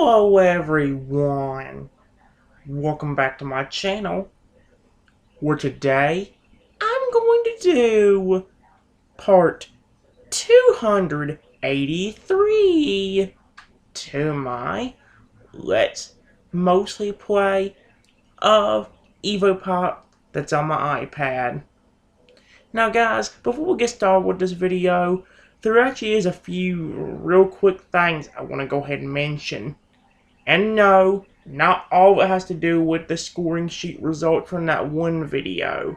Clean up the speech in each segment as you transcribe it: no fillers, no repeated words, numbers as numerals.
Hello everyone, welcome back to my channel, where today I'm going to do part 283 to my Let's Mostly Play of Evopop that's on my iPad. Now guys, before we get started with this video, there actually is a few real quick things I want to go ahead and mention. And no, not all of it has to do with the scoring sheet result from that one video.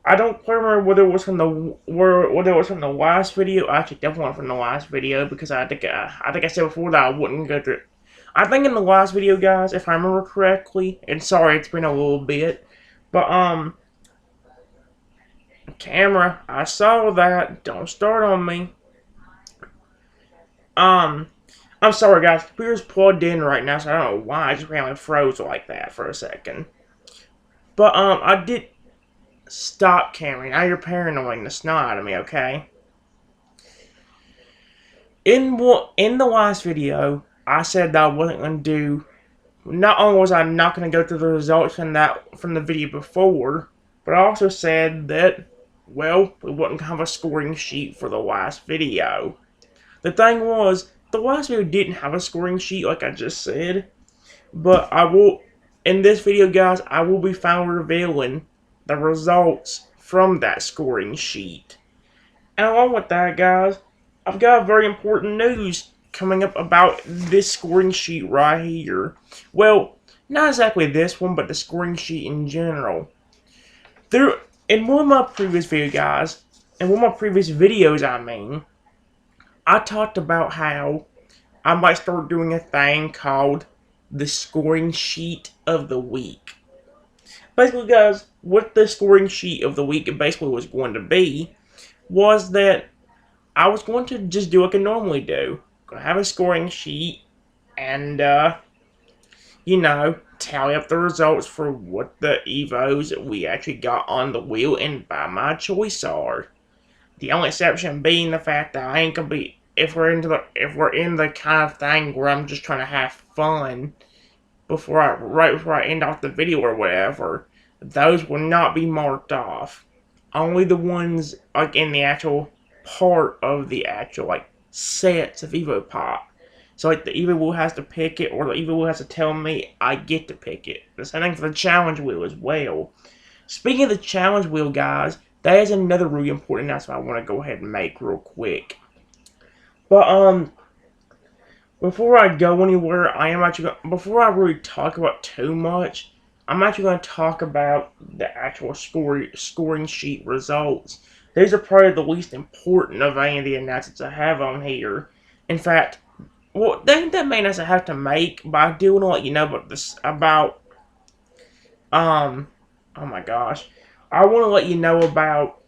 I don't quite remember whether it was from the last video. Actually, definitely from the last video because I think I said before that I wouldn't go through it. I think in the last video, guys, if I remember correctly, and sorry it's been a little bit, but camera, I saw that. Don't start on me. I'm sorry guys, the computer's plugged in right now, so I don't know why I just randomly froze like that for a second. But I did stop camera. Now you're paranoid the snot out of me, okay? In the last video, I said that I wasn't gonna do. Not only was I not gonna go through the results from the video before, but I also said that, well, we wouldn't have a scoring sheet for the last video. The thing was, the last video didn't have a scoring sheet like I just said, but in this video guys, I will be finally revealing the results from that scoring sheet. And along with that guys, I've got very important news coming up about this scoring sheet right here. Well, not exactly this one, but the scoring sheet in general. In one of my previous videos, I talked about how I might start doing a thing called the scoring sheet of the week. Basically, guys, what the scoring sheet of the week basically was going to be was that I was going to just do like I normally do. Gonna have a scoring sheet and, tally up the results for what the Evos we actually got on the wheel and by my choice are. The only exception being the fact that I ain't gonna be if we're in the kind of thing where I'm just trying to have fun right before I end off the video or whatever, those will not be marked off. Only the ones like in the actual part of the actual like sets of Evopop. So like the Evo wheel has to pick it, or the Evo wheel has to tell me I get to pick it. The same thing for the challenge wheel as well. Speaking of the challenge wheel, guys, that is another really important announcement I want to go ahead and make real quick. But before I go anywhere, before I really talk about too much, I'm actually going to talk about the actual scoring sheet results. These are probably the least important of any of the announcements I have on here. In fact, well, that may not have to make, but I do want to let you know oh my gosh. I want to let you know about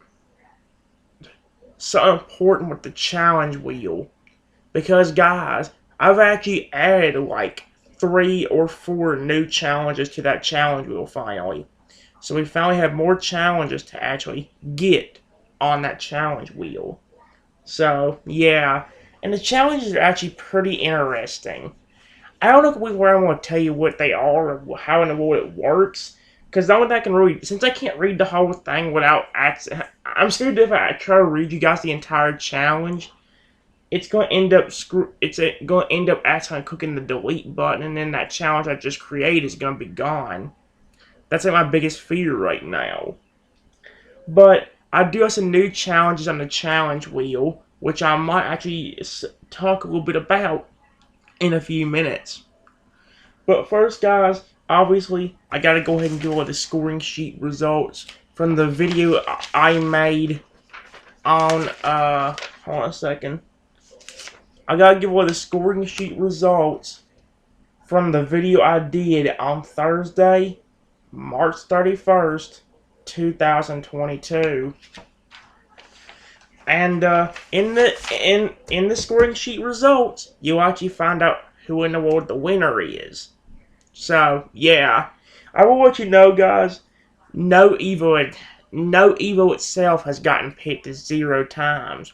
something important with the challenge wheel. Because, guys, I've actually added like 3 or 4 new challenges to that challenge wheel finally. So we finally have more challenges to actually get on that challenge wheel. So, yeah. And the challenges are actually pretty interesting. I don't know where I'm going to tell you what they are or how in the world it works. Because the only thing I can read, since I can't read the whole thing without access, I'm scared if I try to read you guys the entire challenge, it's going to end up accidentally clicking the delete button, and then that challenge I just created is going to be gone. That's like my biggest fear right now. But I do have some new challenges on the challenge wheel, which I might actually talk a little bit about in a few minutes. But first, guys, obviously, I gotta go ahead and do all the scoring sheet results from the video I made on, hold on a second. I gotta give all the scoring sheet results from the video I did on Thursday, March 31st, 2022. And in the scoring sheet results, you actually find out who in the world the winner is. So yeah, I will let you know, guys. No Evo itself has gotten picked 0 times.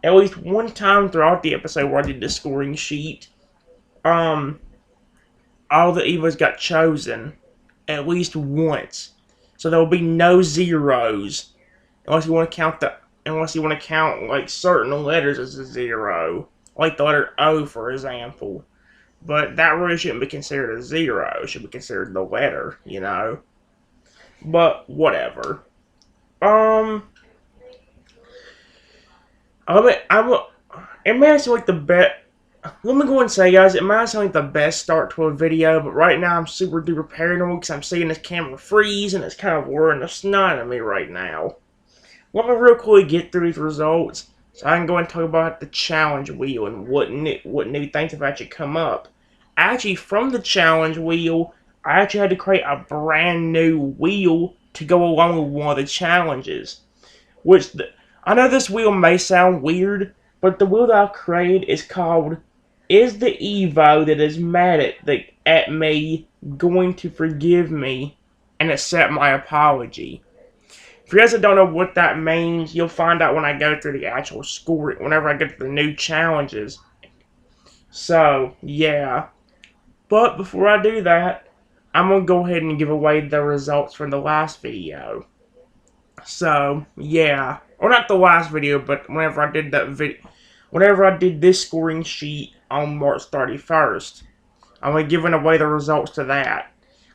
At least one time throughout the episode where I did the scoring sheet, um, all the Evos got chosen at least once. So there will be no zeros unless you want to count like certain letters as a zero, like the letter O, for example. But that really shouldn't be considered a zero. It should be considered the letter, you know. But whatever. Um, it may seem like the best. Let me go and say, guys, it might sound like the best start to a video, but right now I'm super duper paranoid because I'm seeing this camera freeze and it's kind of worrying the snot out of me right now. Let me real quickly get through these results so I can go and talk about the challenge wheel and what new things have actually come up. Actually, from the challenge wheel, I actually had to create a brand new wheel to go along with one of the challenges. I know this wheel may sound weird, but the wheel that I've created is called "Is the Evo that is mad at me going to forgive me and accept my apology?" If you guys don't know what that means, you'll find out when I go through the actual score, whenever I get to the new challenges. So, yeah. But before I do that, I'm going to go ahead and give away the results from the last video. So, yeah. Or not the last video, but whenever I did this scoring sheet on March 31st. I'm going to give away the results to that.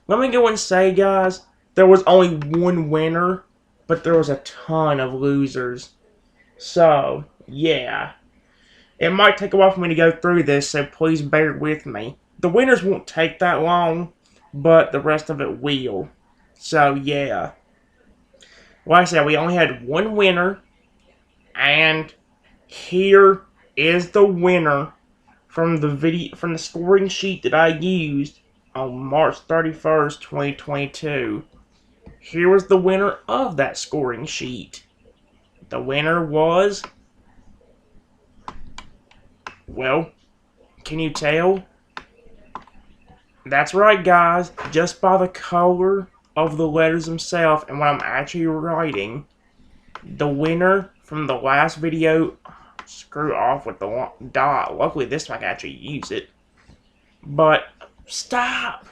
Let me go and say, guys, there was only one winner, but there was a ton of losers. So, yeah. It might take a while for me to go through this, so please bear with me. The winners won't take that long, but the rest of it will. So, yeah. Like I said, we only had one winner, and here is the winner from the scoring sheet that I used on March 31st, 2022. Here was the winner of that scoring sheet. The winner was, well, can you tell? That's right, guys. Just by the color of the letters themselves and what I'm actually writing, the winner from the last video, screw off with the dot. Luckily, this time I can actually use it. But, stop!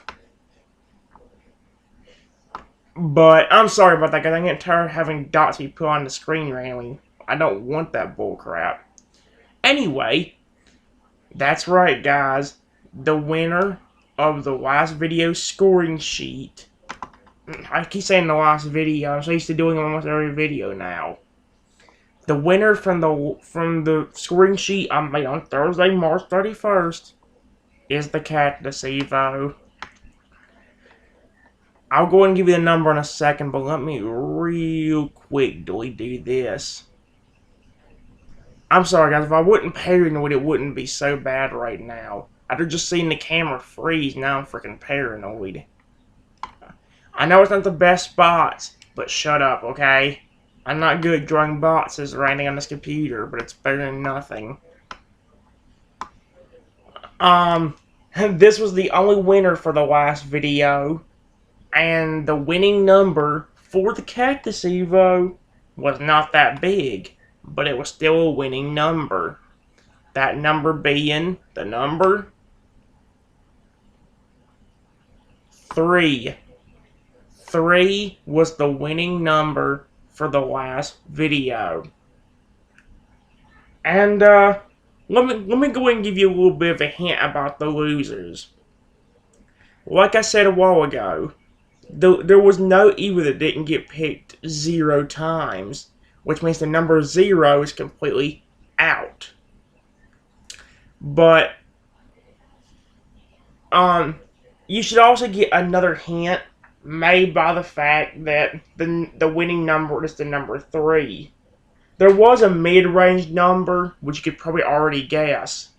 But, I'm sorry about that, guys. I'm getting tired of having dots be put on the screen randomly. I don't want that bullcrap. Anyway, that's right, guys. The winner of the last video scoring sheet. I keep saying the last video. I'm so used to doing almost every video now. The winner from the scoring sheet I made on Thursday, March 31st, is the Cactus Evo. I'll go and give you the number in a second, but let me real quick do this. I'm sorry, guys. If I wasn't paranoid, it wouldn't be so bad right now. I'd have just seen the camera freeze. Now I'm freaking paranoid. I know it's not the best spots, but shut up, okay? I'm not good at drawing boxes or anything on this computer, but it's better than nothing. This was the only winner for the last video, and the winning number for the Cactus Evo was not that big, but it was still a winning number. That number being the number 3. 3 was the winning number for the last video. And let me go ahead and give you a little bit of a hint about the losers. Like I said a while ago, there was no Evo that didn't get picked 0 times, which means the number 0 is completely out. But you should also get another hint made by the fact that the winning number is the number 3. There was a mid-range number, which you could probably already guess.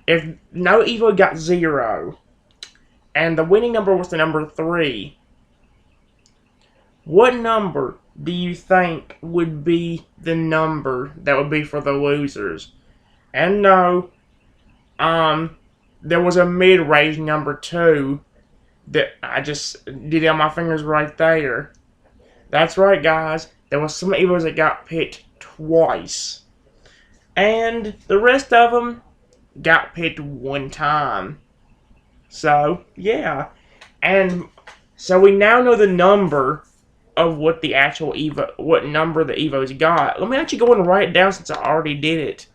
If no Evo got 0, and the winning number was the number 3, what number do you think would be the number that would be for the losers? And no, there was a mid-range number 2 that I just did on my fingers right there. That's right, guys. There was some Evos that got picked twice. And the rest of them, got picked one time. So, yeah. And so we now know the number of what the actual Evo, what number the Evos got. Let me actually go and write it down since I already did it.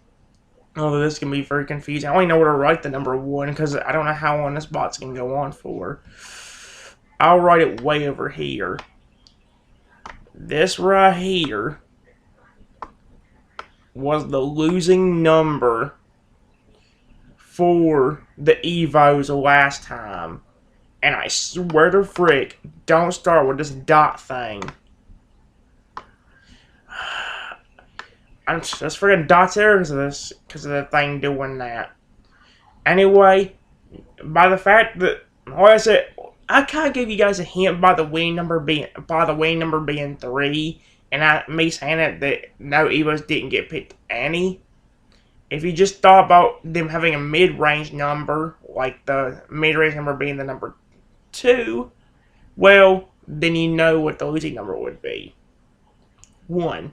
Although this can be very confusing. I only know where to write the number 1 because I don't know how long this bot's can go on for. I'll write it way over here. This right here was the losing number for the Evos last time. And I swear to frick, don't start with this dot thing. Let's forget dots there because of the thing doing that. Anyway, by the fact that, like I said, I kind of gave you guys a hint by the winning number being 3, and me saying that no Evos didn't get picked any. If you just thought about them having a mid-range number, like the mid-range number being the number 2, well, then you know what the losing number would be. 1.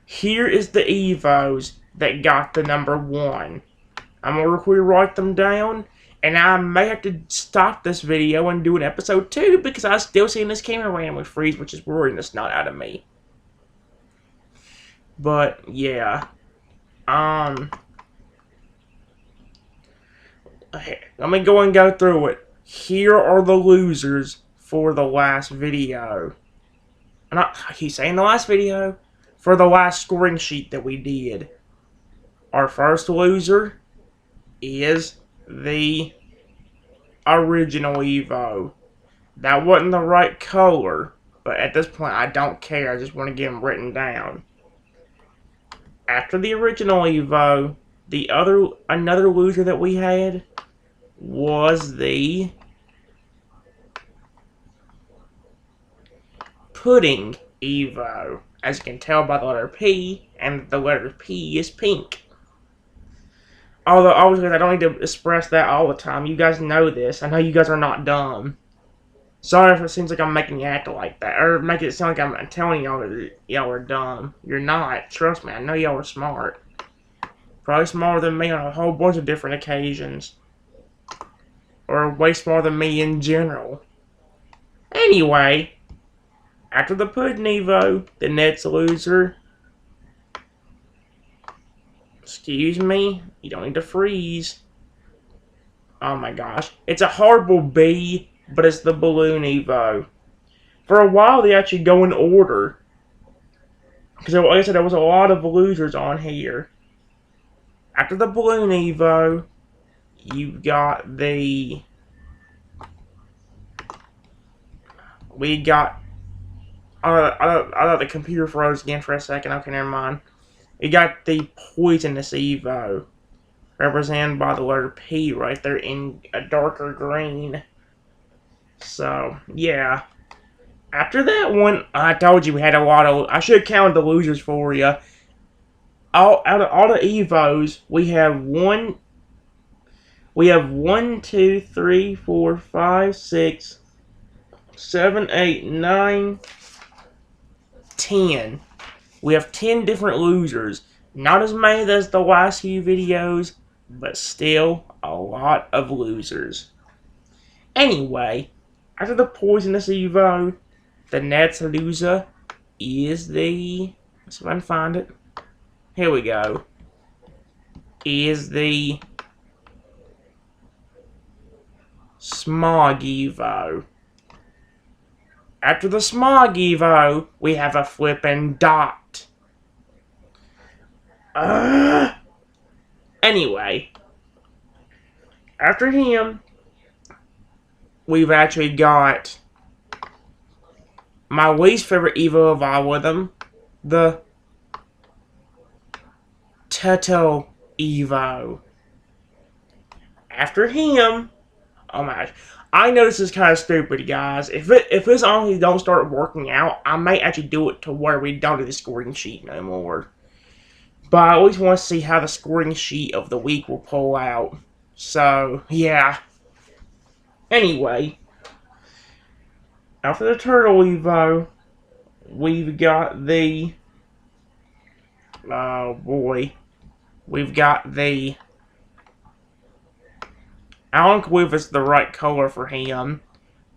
Here is the Evos that got the number 1. I'm going to rewrite them down, and I may have to stop this video and do an episode 2 because I still seeing this camera randomly freeze, which is worrying the snot out of me. But, yeah. Let me go and go through it. Here are the losers for the last video. I keep saying the last video. For the last scoring sheet that we did. Our first loser is the original Evo. That wasn't the right color, but at this point I don't care. I just want to get them written down. After the original Evo, another loser that we had was the Pudding Evo. As you can tell by the letter P, and the letter P is pink. Although, obviously, I don't need to express that all the time. You guys know this. I know you guys are not dumb. Sorry if it seems like I'm making you act like that, or making it sound like I'm telling y'all that y'all are dumb. You're not. Trust me, I know y'all are smart. Probably smarter than me on a whole bunch of different occasions. Or way smarter than me in general. Anyway, after the Pudding Evo, the next loser. Excuse me, you don't need to freeze. Oh my gosh. It's a horrible B, but it's the Balloon Evo. For a while, they actually go in order. Because, like I said, there was a lot of losers on here. After the Balloon Evo, you've got the... We got... I thought the computer froze again for a second. Okay, never mind. We got the Poisonous Evo, represented by the letter P right there in a darker green. So, yeah. After that one, I told you we had a lot of... I should have counted the losers for you. Out of all the Evos, we have 1, 2, 3, 4, 5, 6, 7, 8, 9... 10. We have 10 different losers. Not as many as the last few videos, but still a lot of losers. Anyway, after the Poisonous Evo, the next loser is the... Let's see if I can find it. Here we go. Is the Smog Evo. After the Smog Evo, we have a flippin' dot. Anyway, after him, we've actually got my least favorite Evo of all of them, the Turtle Evo. After him, oh my gosh. I know this is kind of stupid, guys. If this honestly don't start working out, I may actually do it to where we don't do the scoring sheet no more. But I always want to see how the scoring sheet of the week will pull out. So, yeah. Anyway. After the Turtle Evo, we've got the... Oh, boy. We've got the I don't know if it's the right color for him,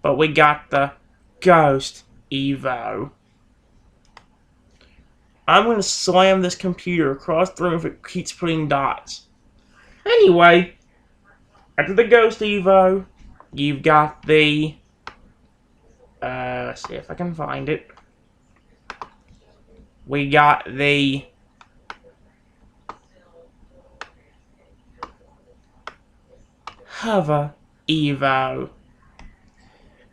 but we got the Ghost Evo. I'm going to slam this computer across the room if it keeps putting dots. Anyway, after the Ghost Evo, you've got the... let's see if I can find it. We got the... Hover Evo.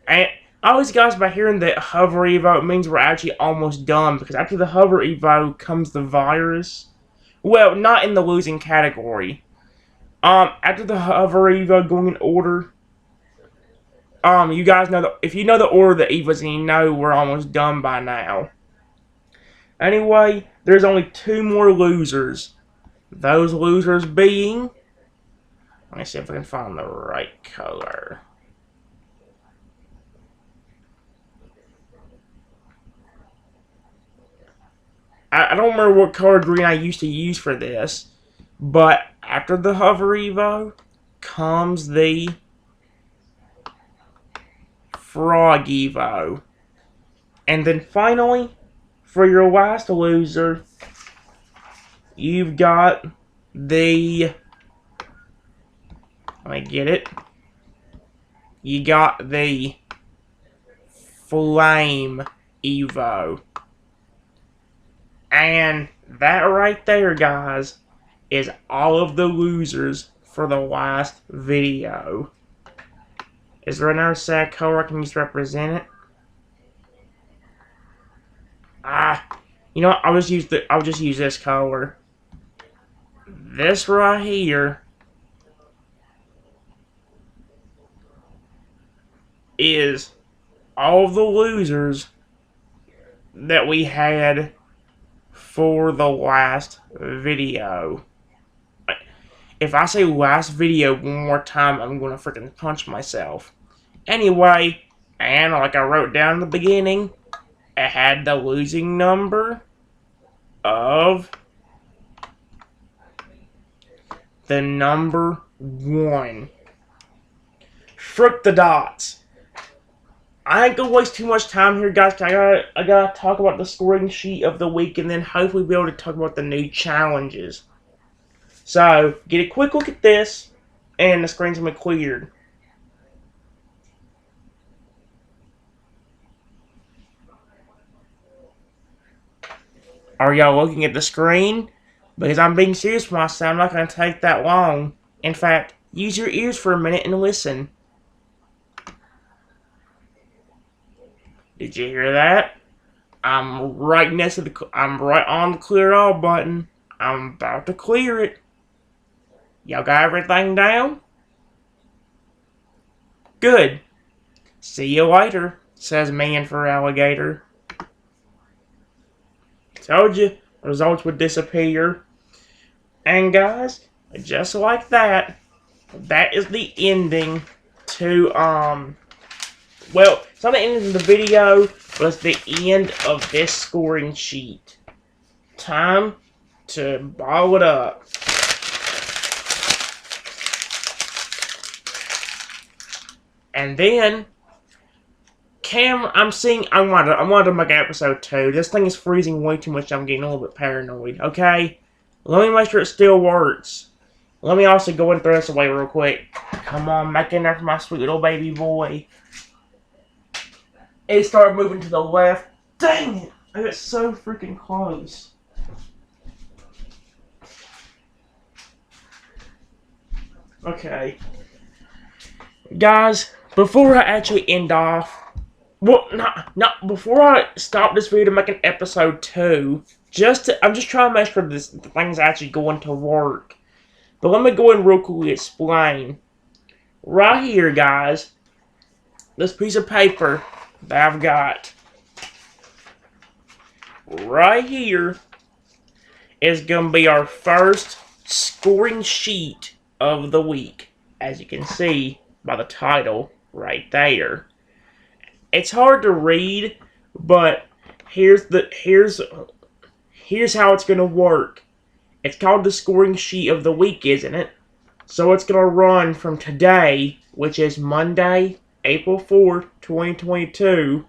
And all these guys, by hearing the Hover Evo, it means we're actually almost done, because after the Hover Evo comes the virus. Well, not in the losing category. After the Hover Evo, going in order, you guys know if you know the order of the Evos, and you know we're almost done by now. Anyway, there's only 2 more losers. Those losers being... Let me see if I can find the right color. I don't remember what color green I used to use for this, but after the Hover Evo comes the Frog Evo. And then finally, for your last loser, you've got the... Let me get it. You got the Flame Evo. And that right there, guys, is all of the losers for the last video. Is there another sad color I can use to represent it? You know what? I'll just use this color. This right here is all of the losers that we had for the last video. If I say last video one more time, I'm going to freaking punch myself. Anyway, and like I wrote down in the beginning, it had the losing number of the number 1. Frick the dots. I ain't gonna waste too much time here, guys. I gotta talk about the scoring sheet of the week, and then hopefully be able to talk about the new challenges. So, get a quick look at this, and the screen's gonna be cleared. Are y'all looking at the screen? Because I'm being serious with myself, I'm not gonna take that long. In fact, use your ears for a minute and listen. Did you hear that? I'm right on the clear all button. I'm about to clear it. Y'all got everything down? Good. See you later, says man for alligator. Told you, results would disappear. And guys, just like that, that is the ending to, well, it's not the end of the video, but it's the end of this scoring sheet. Time to ball it up. And then, I wanted to make episode 2. This thing is freezing way too much. I'm getting a little bit paranoid. Okay? Let me make sure it still works. Let me also go and throw this away real quick. Come on, make in there for my sweet little baby boy. It started moving to the left. Dang it! I got so freaking close. Okay. Guys, before I actually end off, well, not before I stop this video to make an episode 2, I'm just trying to make sure the thing's actually going to work. But let me go in real quickly explain. Right here, guys, this piece of paper that I've got right here is going to be our first scoring sheet of the week, as you can see by the title right there. It's hard to read, but here's how it's going to work. It's called the scoring sheet of the week, isn't it? So it's going to run from today, which is Monday, April 4th, 2022,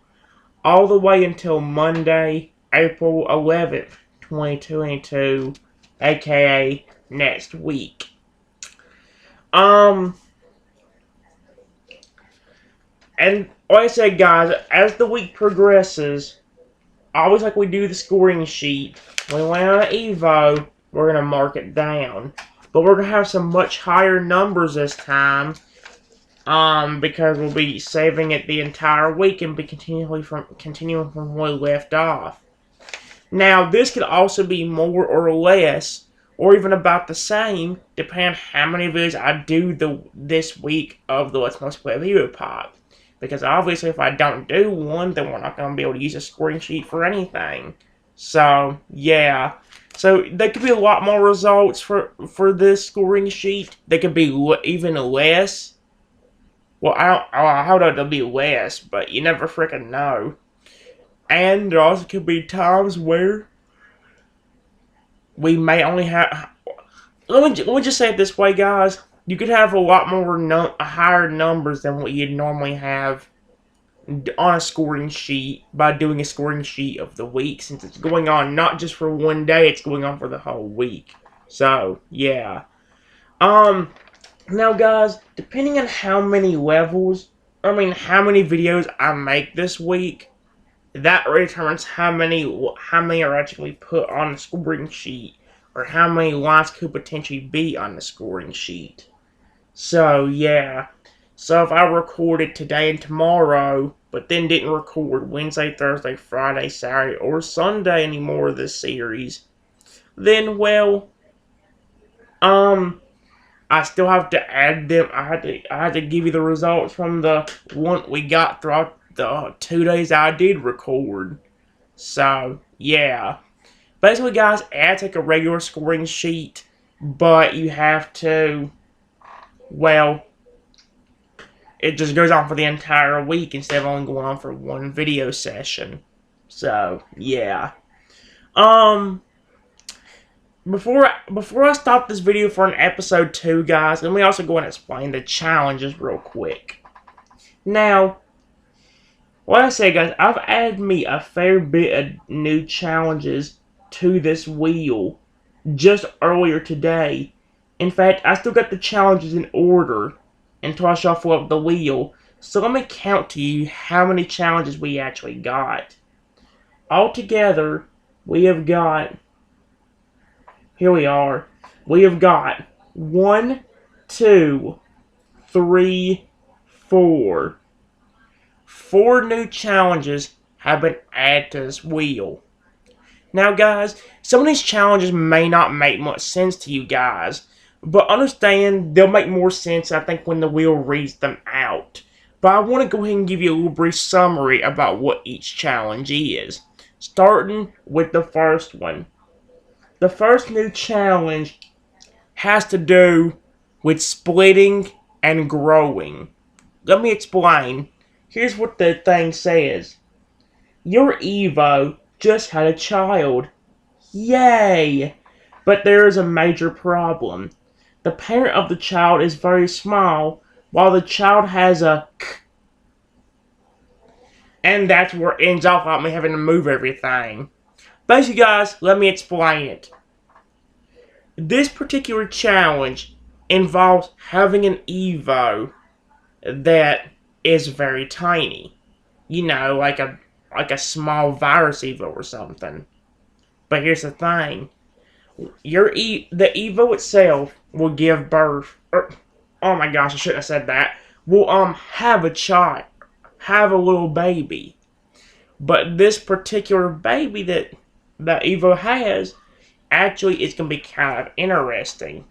all the way until Monday, April 11th, 2022, aka next week. And like I said, guys, as the week progresses, always like we do the scoring sheet, when we land on an Evo, we're going to mark it down. But we're going to have some much higher numbers this time, because we'll be saving it the entire week and be continuing from where we left off. Now, this could also be more or less, or even about the same, depending on how many videos I do this week of the Let's Play Evopop. Because obviously, if I don't do one, then we're not going to be able to use a scoring sheet for anything. So, yeah. So, there could be a lot more results for this scoring sheet. They could be even less. Well, I hope it'll be less, but you never freaking know. And there also could be times where we may only have... Let me just say it this way, guys. You could have a lot more higher numbers than what you'd normally have on a scoring sheet by doing a scoring sheet of the week, since it's going on not just for one day, it's going on for the whole week. So, yeah. Now, guys, depending on how many how many videos I make this week, that determines how many are actually put on the scoring sheet, or how many lines could potentially be on the scoring sheet. So, yeah. So, if I recorded today and tomorrow, but then didn't record Wednesday, Thursday, Friday, Saturday, or Sunday anymore of this series, then, well, I still have to add them. I had to give you the results from the one we got throughout the 2 days I did record. So, yeah. Basically, guys, it's like a regular scoring sheet, but you have to, well, it just goes on for the entire week instead of only going on for one video session. So, yeah. Before I stop this video for an episode 2, guys, let me also go and explain the challenges real quick. Now, like I say, guys, I've added me a fair bit of new challenges to this wheel just earlier today. In fact, I still got the challenges in order until I shuffle up the wheel. So let me count to you how many challenges we actually got. Altogether, we have got... Here we are. We have got 1, 2, 3, 4. 4 new challenges have been added to this wheel. Now, guys, some of these challenges may not make much sense to you guys, but understand they'll make more sense, I think, when the wheel reads them out. But I want to go ahead and give you a little brief summary about what each challenge is, starting with the first one. The first new challenge has to do with splitting and growing. Let me explain. Here's what the thing says. Your Evo just had a child. Yay! But there is a major problem. The parent of the child is very small, while the child has a k. And that's where it ends off without me having to move everything. Basically, guys, let me explain it. This particular challenge involves having an Evo that is very tiny. You know, like a small virus Evo or something. But here's the thing. The Evo itself will give birth. Oh my gosh, I shouldn't have said that. Will have a child, have a little baby. But this particular baby that Evo has, actually, it's going to be kind of interesting.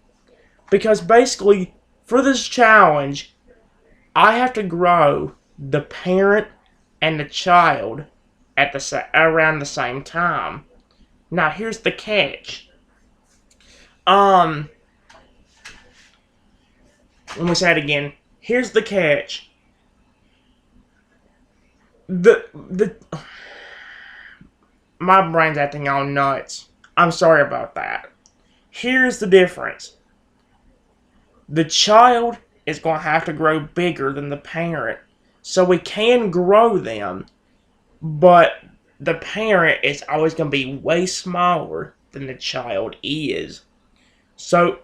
Because basically, for this challenge, I have to grow the parent and the child at around the same time. Now, here's the catch. Let me say it again. Here's the catch. My brain's acting all nuts. I'm sorry about that. Here's the difference. the child is going to have to grow bigger than the parent. So we can grow them, but the parent is always going to be way smaller than the child is. So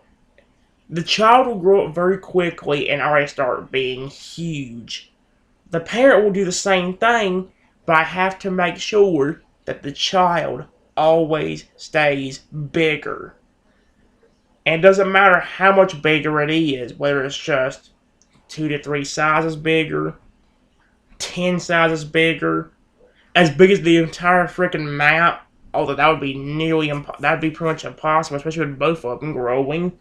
the child will grow up very quickly and already start being huge. The parent will do the same thing, but I have to make sure that the child always stays bigger. And it doesn't matter how much bigger it is, whether it's just 2 to 3 sizes bigger, 10 sizes bigger, as big as the entire freaking map. Although that would be that'd be pretty much impossible, especially with both of them growing.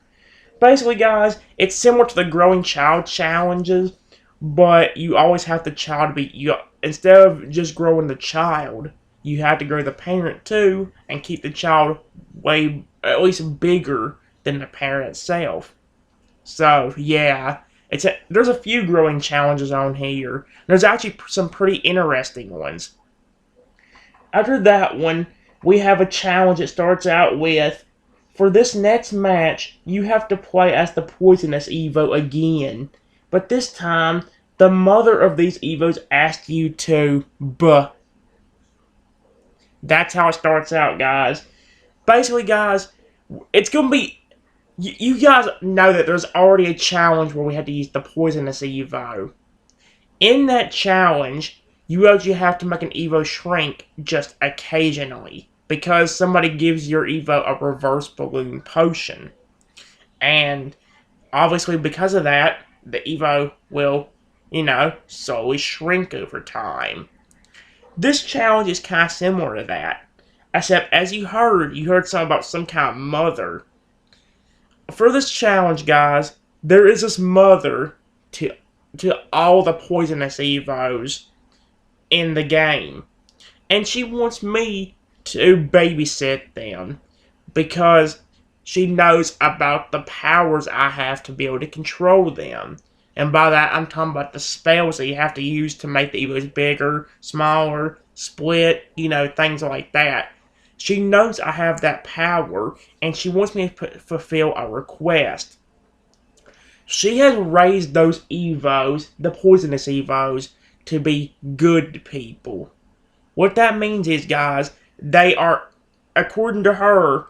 Basically, guys, it's similar to the growing child challenges, but you always have the child to be instead of just growing the child, you have to grow the parent too and keep the child way at least bigger than the parent itself. So yeah, there's a few growing challenges on here. There's actually some pretty interesting ones. After that one, we have a challenge that starts out with, for this next match, you have to play as the Poisonous Evo again. But this time, the mother of these Evos asked you to buh. That's how it starts out, guys. Basically, guys, it's going to be... You guys know that there's already a challenge where we had to use the Poisonous Evo. In that challenge, you actually have to make an Evo shrink just occasionally, because somebody gives your Evo a reverse balloon potion. And obviously because of that, the Evo will, slowly shrink over time. This challenge is kind of similar to that. Except, as you heard something about some kind of mother. For this challenge, guys, there is this mother to all the Poisonous Evos in the game. And she wants me to babysit them because she knows about the powers I have to be able to control them. And by that, I'm talking about the spells that you have to use to make the Evos bigger, smaller, split, things like that. She knows I have that power, and she wants me to fulfill a request. She has raised those Evos, the Poisonous Evos, to be good people. What that means is, guys, they are, according to her,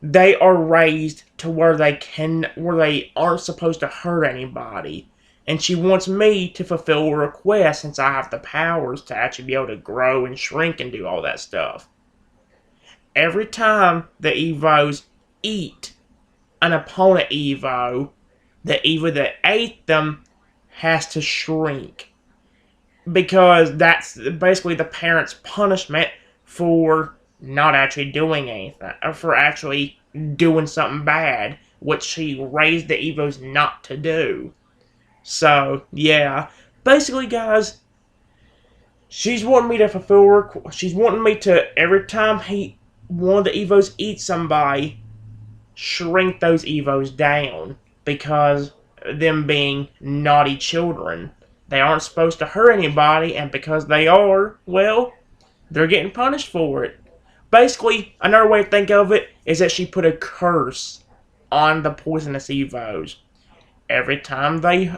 they are raised to where they aren't supposed to hurt anybody. And she wants me to fulfill a request since I have the powers to actually be able to grow and shrink and do all that stuff. Every time the Evos eat an opponent Evo, the Evo that ate them has to shrink. Because that's basically the parent's punishment for not actually doing anything, or for actually doing something bad, which she raised the Evos not to do. So, yeah. Basically, guys, she's wanting me to, every time one of the Evos eats somebody, shrink those Evos down, because them being naughty children. They aren't supposed to hurt anybody, and because they are, well, they're getting punished for it. Basically, another way to think of it is that she put a curse on the Poisonous Evos. Every time they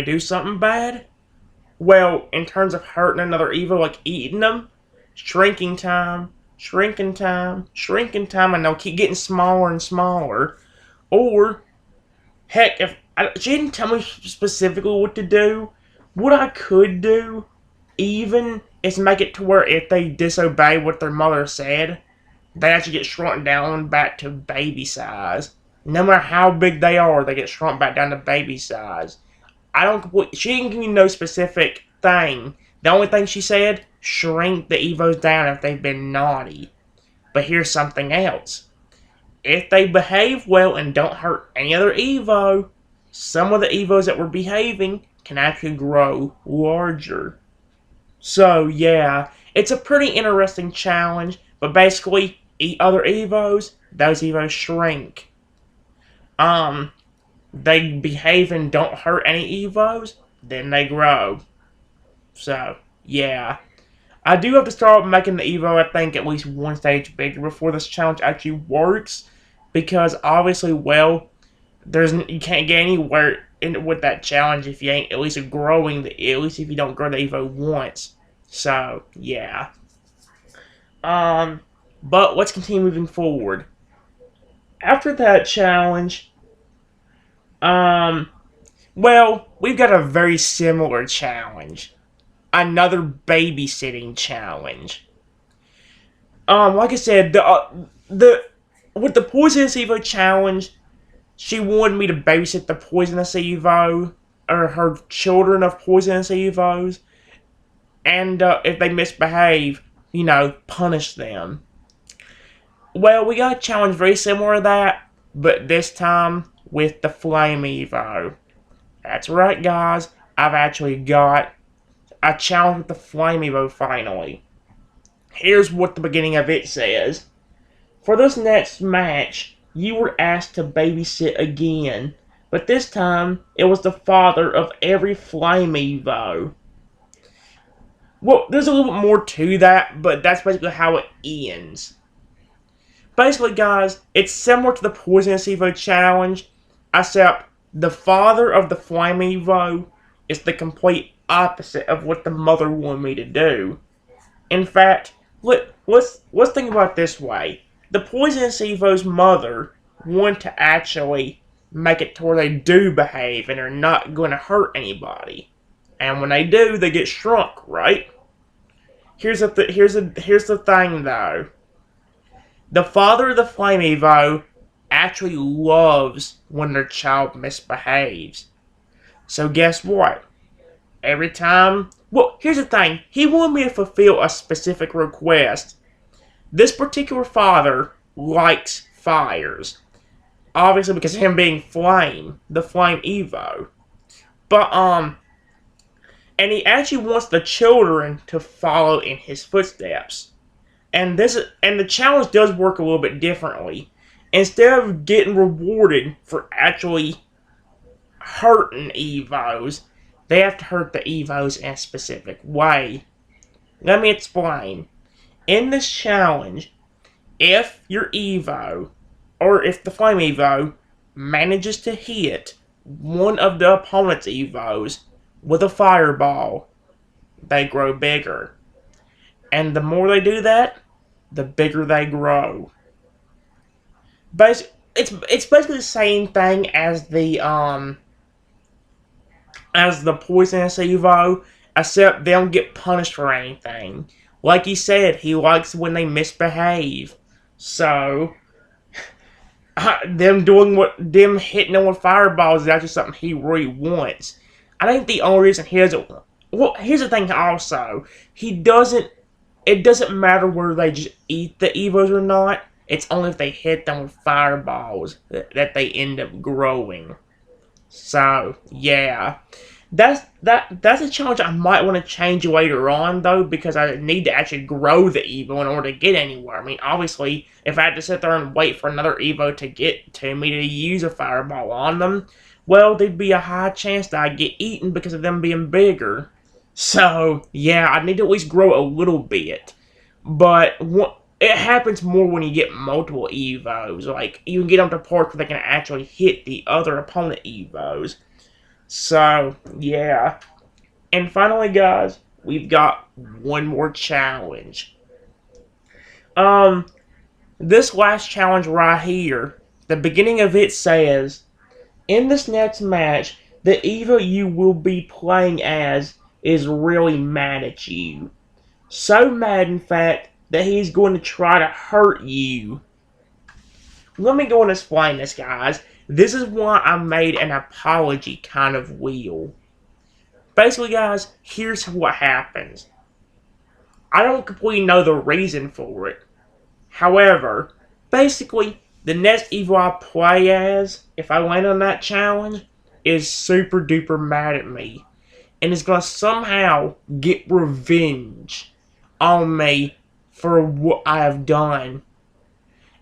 do something bad, well, in terms of hurting another Evo, like eating them, shrinking time, and they'll keep getting smaller and smaller. Or, heck, she didn't tell me specifically what to do. What I could do, even, is make it to where if they disobey what their mother said, they actually get shrunk down back to baby size. No matter how big they are, they get shrunk back down to baby size. She didn't give me no specific thing. The only thing she said, shrink the Evos down if they've been naughty. But here's something else. If they behave well and don't hurt any other Evo, some of the Evos that were behaving can actually grow larger. So, yeah, it's a pretty interesting challenge, but basically, eat other Evos, those Evos shrink. They behave and don't hurt any Evos, then they grow. So, yeah. I do have to start making the Evo, I think, at least one stage bigger before this challenge actually works, because obviously, well, you can't get anywhere with that challenge if you ain't at least at least if you don't grow the Evo once. So yeah. But let's continue moving forward. After that challenge, well, we've got a very similar challenge. Another babysitting challenge. Like I said, the with the Poisonous Evo challenge, she wanted me to babysit the Poisonous Evo, or her children of Poisonous Evos, and if they misbehave, punish them. Well, we got a challenge very similar to that, but this time with the Flame Evo. That's right, guys. I've actually got a challenge with the Flame Evo finally. Here's what the beginning of it says. For this next match, you were asked to babysit again, but this time it was the father of every Flame Evo. Well, there's a little bit more to that, but that's basically how it ends. Basically, guys, it's similar to the Poisonous Evo challenge, except the father of the Flame Evo is the complete opposite of what the mother wanted me to do. In fact, let's think about it this way. The Poisonous Evo's mother wanted to actually make it to where they do behave and are not going to hurt anybody. And when they do, they get shrunk, right? Here's the thing, though. The father of the Flame Evo actually loves when their child misbehaves. So guess what? Every time... Well, here's the thing. He wanted me to fulfill a specific request. This particular father likes fires. Obviously because of him being Flame. The Flame Evo. But, and he actually wants the children to follow in his footsteps. And the challenge does work a little bit differently. Instead of getting rewarded for actually hurting Evos, they have to hurt the Evos in a specific way. Let me explain. In this challenge, if your Evo, or if the Flame Evo, manages to hit one of the opponent's Evos with a fireball, they grow bigger. And the more they do that, the bigger they grow. But it's basically the same thing as the Poisonous Evo, except they don't get punished for anything. Like he said, he likes when they misbehave. So them hitting them with fireballs is actually something he really wants. I think the only reason he doesn't... Well, here's the thing also. It doesn't matter whether they just eat the Evos or not. It's only if they hit them with fireballs that they end up growing. So, yeah. That's a challenge I might want to change later on, though, because I need to actually grow the Evo in order to get anywhere. I mean, obviously, if I had to sit there and wait for another Evo to get to me to use a fireball on them, well, there'd be a high chance that I'd get eaten because of them being bigger. So, yeah, I need to at least grow a little bit. But it happens more when you get multiple Evos. Like, you can get them to parts where they can actually hit the other opponent Evos. So, yeah. And finally, guys, we've got one more challenge. This last challenge right here, the beginning of it says, in this next match, the Evo you will be playing as is really mad at you. So mad, in fact, that he's going to try to hurt you. Let me go and explain this, guys. This is why I made an apology kind of wheel. Basically, guys, here's what happens. I don't completely know the reason for it. However, basically, the next Evo I play as, if I land on that challenge, is super duper mad at me. And is going to somehow get revenge on me for what I have done.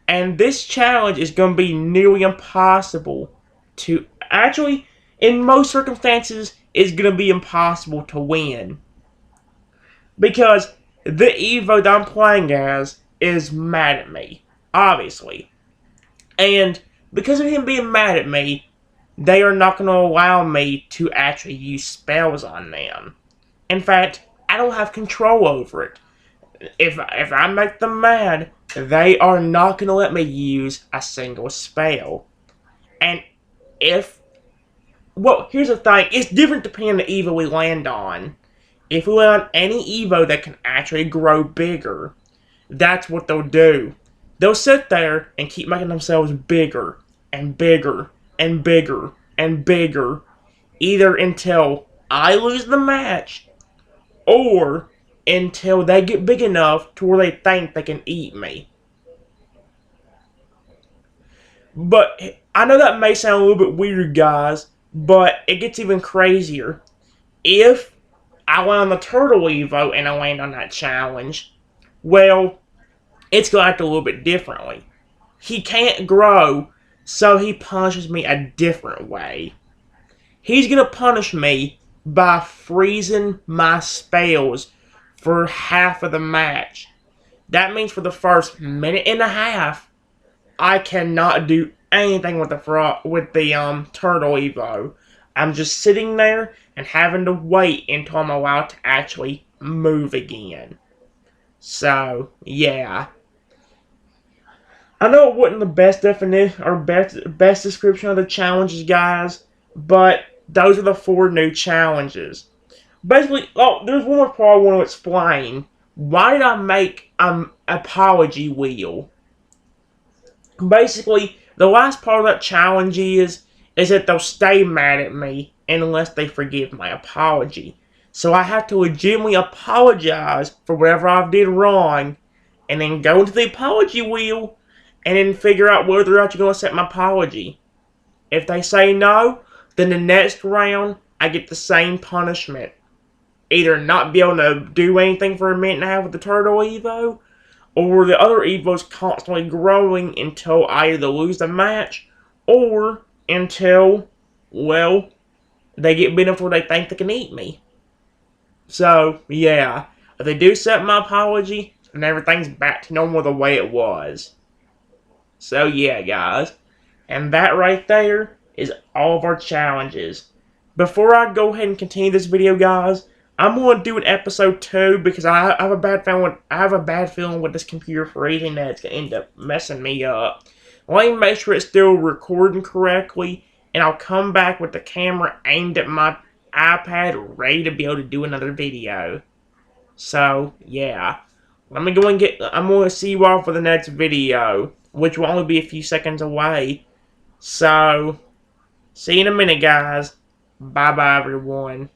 And this challenge is going to be nearly impossible to... Actually, in most circumstances, it's going to be impossible to win. Because the Evo that I'm playing as is mad at me. Obviously. And because of him being mad at me, they are not going to allow me to actually use spells on them. In fact, I don't have control over it. If I make them mad, they are not going to let me use a single spell. And if... Well, here's the thing. It's different depending on the Evo we land on. If we land on any Evo that can actually grow bigger, that's what they'll do. They'll sit there and keep making themselves bigger and bigger and bigger and bigger, either until I lose the match or until they get big enough to where they think they can eat me. But I know that may sound a little bit weird, guys, but it gets even crazier. If I land on the Turtle Evo and I land on that challenge, well, it's going to act a little bit differently. He can't grow, so he punishes me a different way. He's going to punish me by freezing my spells for half of the match. That means for the first minute and a half, I cannot do anything with the Turtle Evo. I'm just sitting there and having to wait until I'm allowed to actually move again. So, yeah. I know it wasn't the best definition or best description of the challenges, guys, but those are the 4 new challenges. Basically, there's one more part I want to explain. Why did I make an apology wheel? Basically, the last part of that challenge is that they'll stay mad at me unless they forgive my apology. So I have to legitimately apologize for whatever I did wrong, and then go into the apology wheel, and then figure out whether they're actually going to accept my apology. If they say no, then the next round, I get the same punishment. Either not be able to do anything for a minute and a half with the Turtle Evo, or the other Evo's constantly growing until I either lose the match, or until, well, they get big enough where they think they can eat me. So, yeah, if they do accept my apology, and everything's back to normal the way it was. So, yeah, guys. And that right there is all of our challenges. Before I go ahead and continue this video, guys, I'm going to do an episode 2 because I have a bad feeling with this computer freezing that it's going to end up messing me up. Let me make sure it's still recording correctly, and I'll come back with the camera aimed at my iPad, ready to be able to do another video. So, yeah. I'm going to see you all for the next video, which will only be a few seconds away. So, see you in a minute, guys. Bye-bye, everyone.